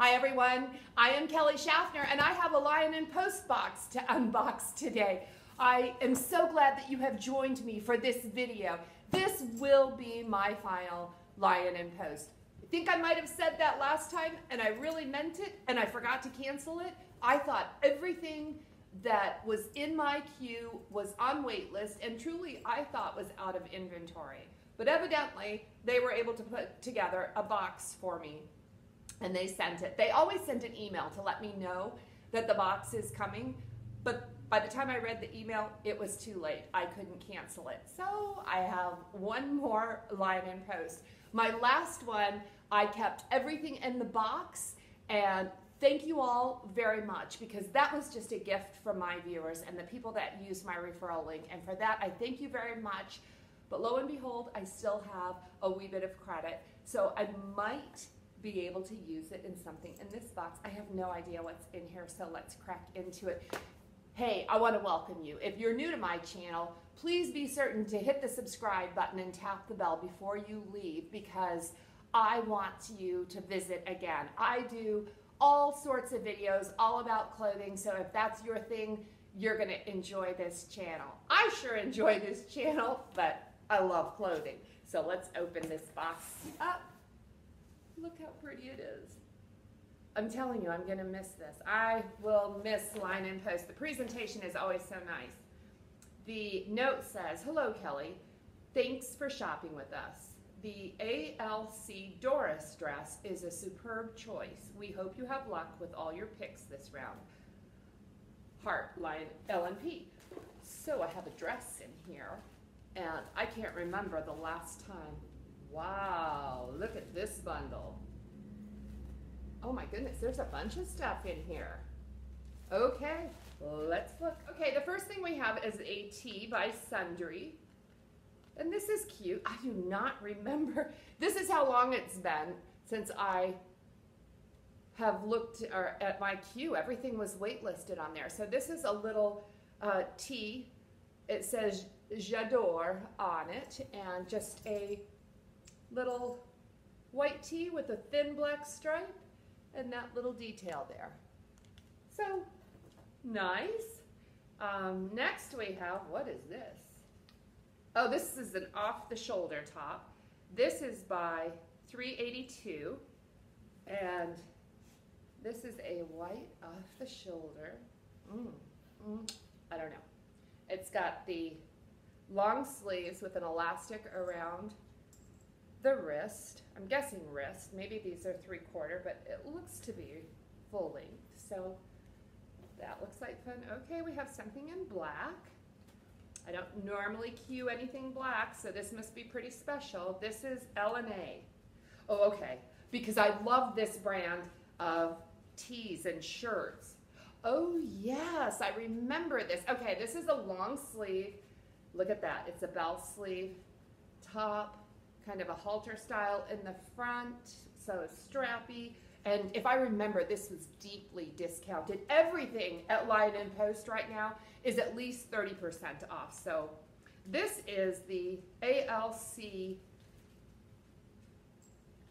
Hi everyone, I am Kelly Schaffner and I have a Lyon Post box to unbox today. I am so glad that you have joined me for this video. This will be my final Lyon Post. I think I might have said that last time and I really meant it and I forgot to cancel it. I thought everything that was in my queue was on wait list and truly I thought was out of inventory. But evidently they were able to put together a box for me. And they sent it. They always send an email to let me know that the box is coming, but by the time I read the email, it was too late. I couldn't cancel it. So I have one more Lyon Post. My last one, I kept everything in the box, and thank you all very much because that was just a gift from my viewers and the people that used my referral link. And for that, I thank you very much. But lo and behold, I still have a wee bit of credit. So I might be able to use it in something in this box. I have no idea what's in here, so let's crack into it. Hey, I want to welcome you. If you're new to my channel, please be certain to hit the subscribe button and tap the bell before you leave because I want you to visit again. I do all sorts of videos all about clothing, so if that's your thing, you're going to enjoy this channel. I sure enjoy this channel, but I love clothing. So let's open this box up. Look how pretty it is. I'm telling you, I'm going to miss this. I will miss Lyon Post. The presentation is always so nice. The note says, "Hello, Kelly. Thanks for shopping with us. The ALC Doris dress is a superb choice. We hope you have luck with all your picks this round. Heart, Lyon LNP." So I have a dress in here, and I can't remember the last time. Wow, look at this bundle. Oh my goodness, there's a bunch of stuff in here. Okay, let's look. Okay, the first thing we have is a tee by Sundry. And this is cute. I do not remember. This is how long it's been since I have looked at my queue. Everything was waitlisted on there. So this is a little tee. It says J'adore on it and just a little white tee with a thin black stripe and that little detail there. So nice. Next we have, what is this? Oh, this is an off-the-shoulder top. This is by 382 and this is a white off-the-shoulder. I don't know. It's got the long sleeves with an elastic around the wrist. I'm guessing wrist. Maybe these are 3/4, but it looks to be full length. So that looks like fun. Okay, we have something in black. I don't normally queue anything black, so this must be pretty special. This is L&A. Oh, okay, because I love this brand of tees and shirts. Oh, yes, I remember this. Okay, this is a long sleeve. Look at that. It's a bell sleeve top, kind of a halter style in the front, so strappy. And if I remember, this was deeply discounted. Everything at Lyon Post right now is at least 30% off. So this is the ALC.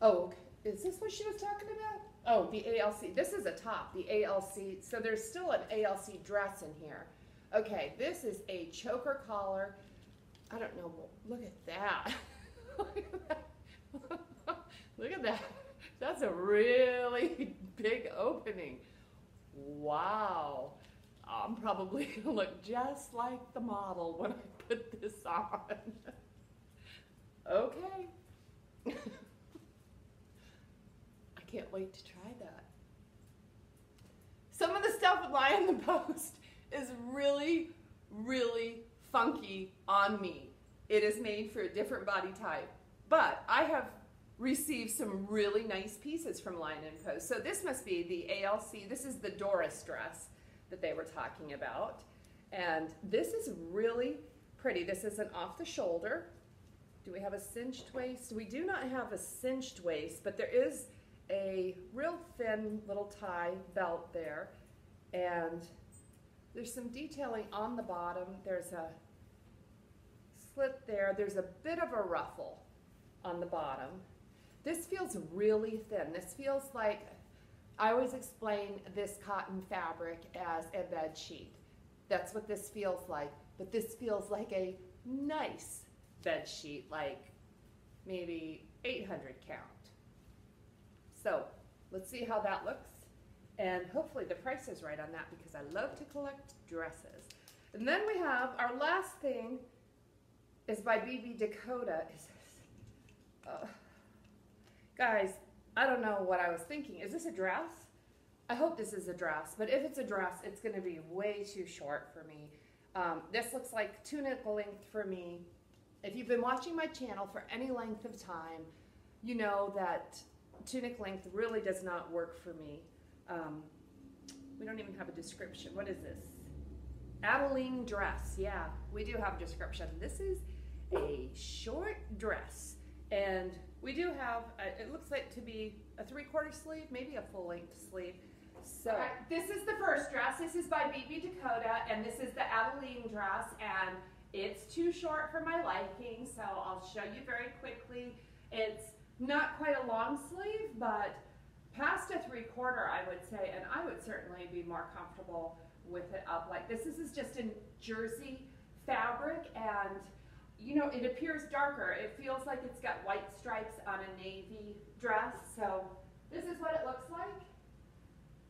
Oh, is this what she was talking about? Oh, the ALC. This is a top, the ALC. So there's still an ALC dress in here. Okay, this is a choker collar. I don't know. Look at that. Look at that. Look at that. That's a really big opening. Wow. I'm probably going to look just like the model when I put this on. Okay. I can't wait to try that. Some of the stuff at Lyon Post is really, really funky on me. It is made for a different body type, but I have received some really nice pieces from Lyon Post. So this must be the ALC. This is the Doris dress that they were talking about. And this is really pretty. This is an off the shoulder. Do we have a cinched waist? We do not have a cinched waist, but there is a real thin little tie belt there. And there's some detailing on the bottom. There's a slit there. There's a bit of a ruffle on the bottom. This feels really thin. This feels like I always explain this cotton fabric as a bed sheet. That's what this feels like, but this feels like a nice bed sheet, like maybe 800 count. So let's see how that looks, and hopefully the price is right on that because I love to collect dresses. And then we have our last thing is by BB Dakota. Guys, I don't know what I was thinking. Is this a dress? I hope this is a dress, but if it's a dress, it's going to be way too short for me. This looks like tunic length for me. If you've been watching my channel for any length of time, you know that tunic length really does not work for me. We don't even have a description. What is this? Adeline dress. Yeah, we do have a description. This is a short dress, and we do have, it looks like to be a 3/4 sleeve, maybe a full length sleeve. So this is the first dress. This is by BB Dakota, and this is the Adeline dress, and it's too short for my liking, so I'll show you very quickly. It's not quite a long sleeve, but past a 3/4, I would say, and I would certainly be more comfortable with it up like this. This is just in jersey fabric, and you know, it appears darker. It feels like it's got white stripes on a navy dress, so this is what it looks like.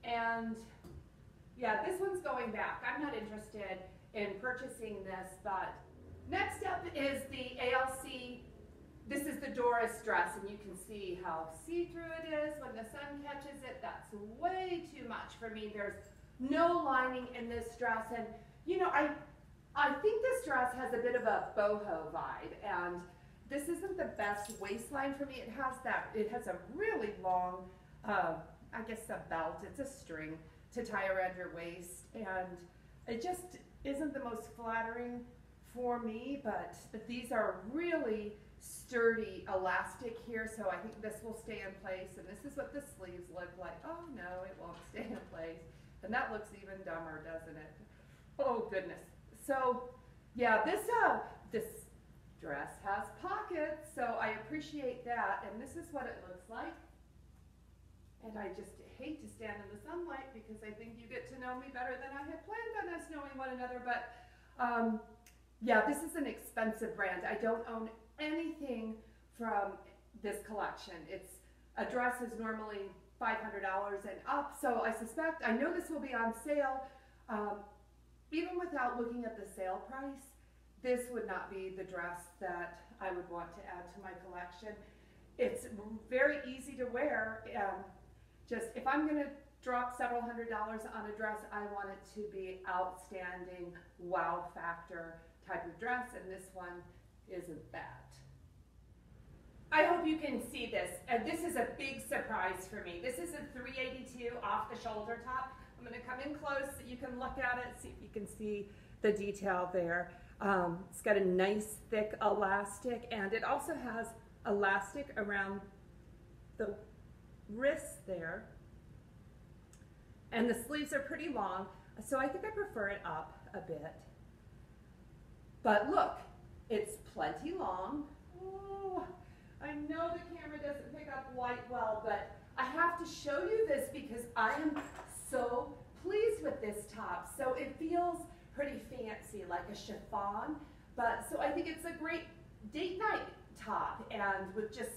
And yeah, this one's going back. I'm not interested in purchasing this, but next up is the ALC. This is the Doris dress, and you can see how see-through it is when the sun catches it. That's way too much for me. There's no lining in this dress, and you know, I think this dress has a bit of a boho vibe, and this isn't the best waistline for me. It has a really long, I guess a belt, it's a string to tie around your waist, and it just isn't the most flattering for me, but these are really sturdy elastic here, so I think this will stay in place, and this is what the sleeves look like. Oh no, it won't stay in place, and that looks even dumber, doesn't it? Oh goodness. So yeah, this dress has pockets, so I appreciate that, and this is what it looks like. And I just hate to stand in the sunlight because I think you get to know me better than I had planned on us knowing one another, but yeah, this is an expensive brand. I don't own anything from this collection. A dress is normally $500 and up, so I know this will be on sale. Even without looking at the sale price, this would not be the dress that I would want to add to my collection. It's very easy to wear. Just if I'm going to drop several $100s on a dress, I want it to be outstanding, wow factor type of dress, and this one isn't that. I hope you can see this. This is a big surprise for me. This is a 382 off the shoulder top. I'm going to come in close so you can look at it, see if you can see the detail there. It's got a nice thick elastic, and it also has elastic around the wrist there. And the sleeves are pretty long, so I think I prefer it up a bit. But look, it's plenty long. Oh, I know the camera doesn't pick up light well, but I have to show you this because I am so pleased with this top. So it feels pretty fancy, like a chiffon, but so I think it's a great date night top, and with just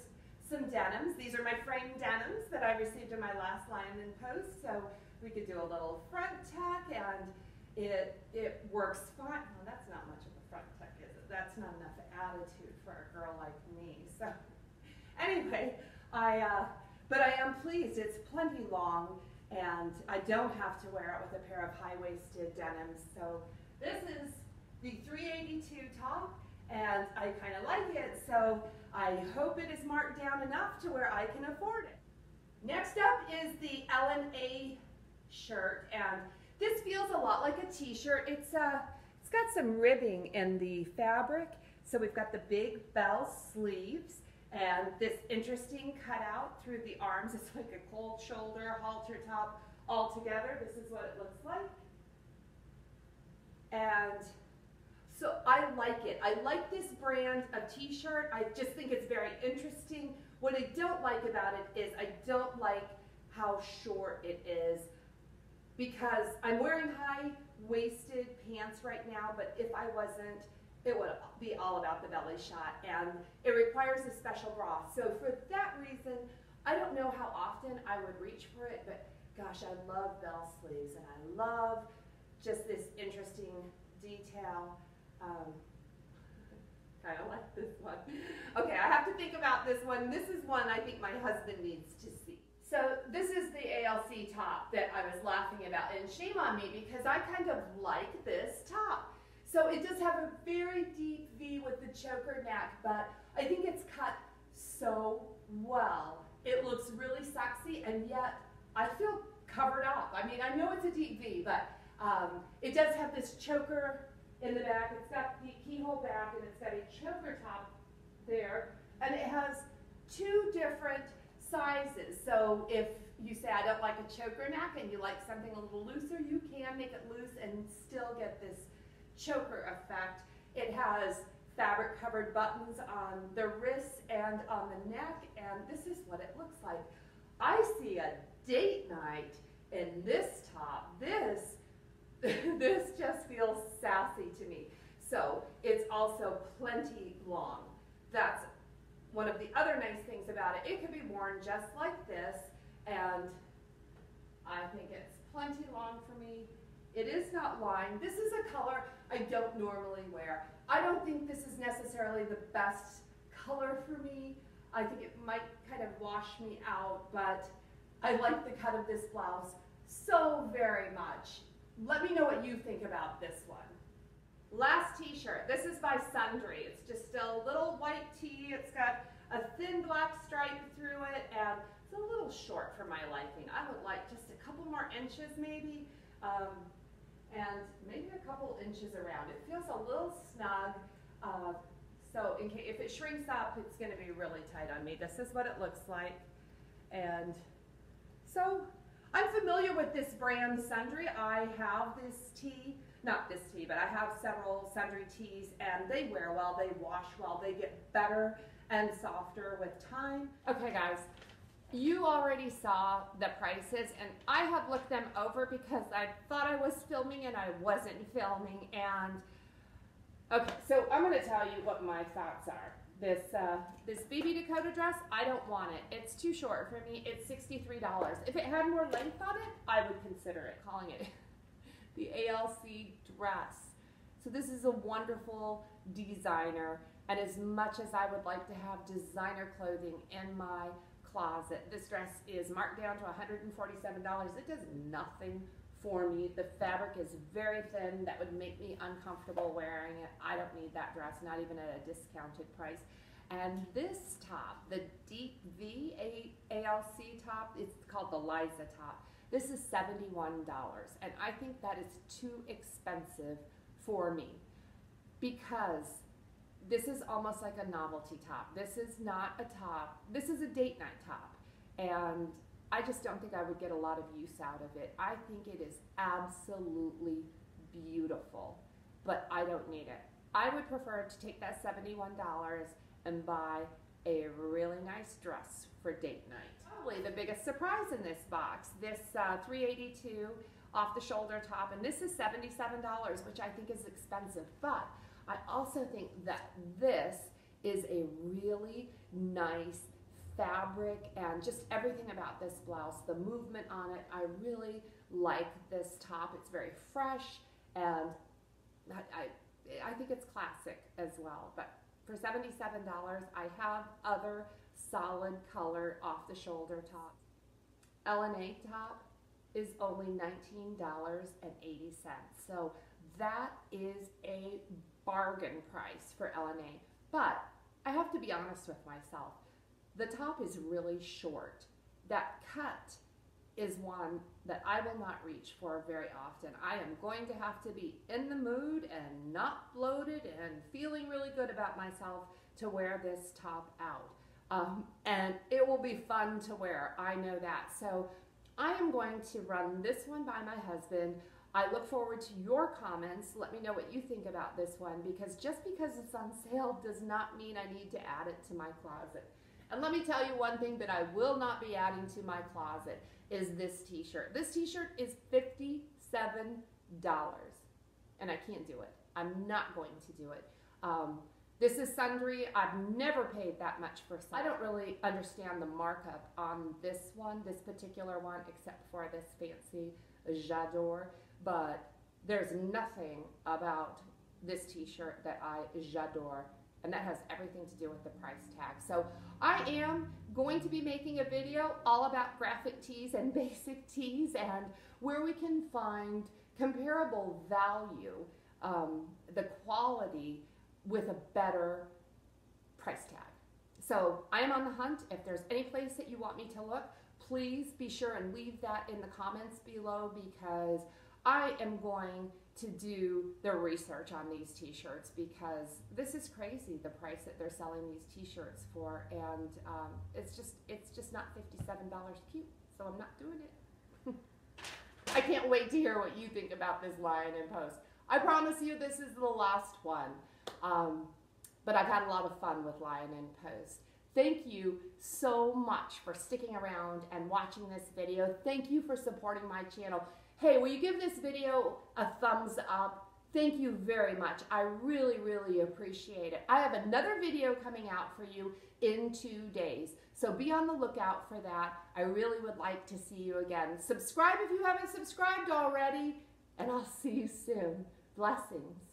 some denims. These are my framed denims that I received in my last Lyon Post, so we could do a little front tuck, and it works fine. Well, that's not much of a front tuck, is it? That's not enough attitude for a girl like me. So anyway, but I am pleased. It's plenty long, and I don't have to wear it with a pair of high-waisted denims. So this is the 382 top, and I kind of like it, so I hope it is marked down enough to where I can afford it. Next up is the L&A shirt, and this feels a lot like a t-shirt. It's got some ribbing in the fabric, so we've got the big bell sleeves, and this interesting cutout through the arms. It's like a cold shoulder halter top all together. This is what it looks like. And so I like it. I like this brand of t-shirt. I just think it's very interesting. What I don't like about it is I don't like how short it is, because I'm wearing high-waisted pants right now, but if I wasn't, it would be all about the belly shot, and it requires a special bra. So for that reason, I don't know how often I would reach for it, but gosh, I love bell sleeves, and I love just this interesting detail. Kind of like this one. Okay, I have to think about this one. This is one I think my husband needs to see. So this is the ALC top that I was laughing about, and shame on me because I kind of like this top. So it does have a very deep V with the choker neck, but I think it's cut so well. It looks really sexy, and yet I feel covered up. I mean, I know it's a deep V, but it does have this choker in the back. It's got the keyhole back, and it's got a choker top there, and it has two different sizes. So if you say, I don't like a choker neck and you like something a little looser, you can make it loose and still get this choker effect. It has fabric covered buttons on the wrists and on the neck, and this is what it looks like. I see a date night in this top. This just feels sassy to me. So it's also plenty long. That's one of the other nice things about it. It could be worn just like this, and I think it's plenty long for me. It is not lined. This is a color I don't normally wear. I don't think this is necessarily the best color for me. I think it might kind of wash me out, but I like the cut of this blouse so very much. Let me know what you think about this one. Last t-shirt. This is by Sundry. It's just a little white tee. It's got a thin black stripe through it, and it's a little short for my liking. I would like just a couple more inches maybe, and maybe a couple inches around. It feels a little snug, so in case, if it shrinks up, it's going to be really tight on me. This is what it looks like, and so I'm familiar with this brand Sundry. I have this tee. Not this tee, but I have several Sundry tees, and they wear well, they wash well, they get better and softer with time. Okay guys, you already saw the prices, and I have looked them over because I thought I was filming and I wasn't filming. And okay, so I'm going to tell you what my thoughts are. This BB Dakota dress, I don't want it. It's too short for me. It's $63. If it had more length on it, I would consider it, calling it the ALC dress. So this is a wonderful designer, and as much as I would like to have designer clothing in my closet, this dress is marked down to $147. It does nothing for me. The fabric is very thin. That would make me uncomfortable wearing it. I don't need that dress, not even at a discounted price. And this top, the deep V ALC top, it's called the Liza top. This is $71, and I think that is too expensive for me because this is almost like a novelty top. This is not a top. This is a date night top, and I just don't think I would get a lot of use out of it. I think it is absolutely beautiful, but I don't need it. I would prefer to take that $71 and buy a really nice dress for date night. Probably the biggest surprise in this box, this $382 off the shoulder top, and this is $77, which I think is expensive, but I also think that this is a really nice fabric, and just everything about this blouse, the movement on it, I really like this top. It's very fresh, and I think it's classic as well. But for $77, I have other solid color off the shoulder tops. LNA top is only $19.80, so that is a bargain price for LNA. But I have to be honest with myself. The top is really short. That cut is one that I will not reach for very often. I am going to have to be in the mood and not bloated and feeling really good about myself to wear this top out. And it will be fun to wear, I know that. So I am going to run this one by my husband. I look forward to your comments. Let me know what you think about this one, because just because it's on sale does not mean I need to add it to my closet. And let me tell you one thing that I will not be adding to my closet. is this t-shirt. This t-shirt is $57, and I can't do it. I'm not going to do it. This is sundry. I've never paid that much for sundry. I don't really understand the markup on this one, this particular one, except for this fancy j'adore, but there's nothing about this t-shirt that I j'adore, and that has everything to do with the price tag. So I am going to be making a video all about graphic tees and basic tees and where we can find comparable value, the quality with a better price tag. So I am on the hunt. If there's any place that you want me to look, please be sure and leave that in the comments below, because I am going to do the research on these t-shirts, because this is crazy, the price that they're selling these t-shirts for, and it's just not $57 cute, so I'm not doing it. I can't wait to hear what you think about this Lyon Post. I promise you this is the last one. But I've had a lot of fun with Lyon Post. Thank you so much for sticking around and watching this video. Thank you for supporting my channel. Hey, will you give this video a thumbs up? Thank you very much. I really, really appreciate it. I have another video coming out for you in 2 days, so be on the lookout for that. I really would like to see you again. Subscribe if you haven't subscribed already, and I'll see you soon. Blessings.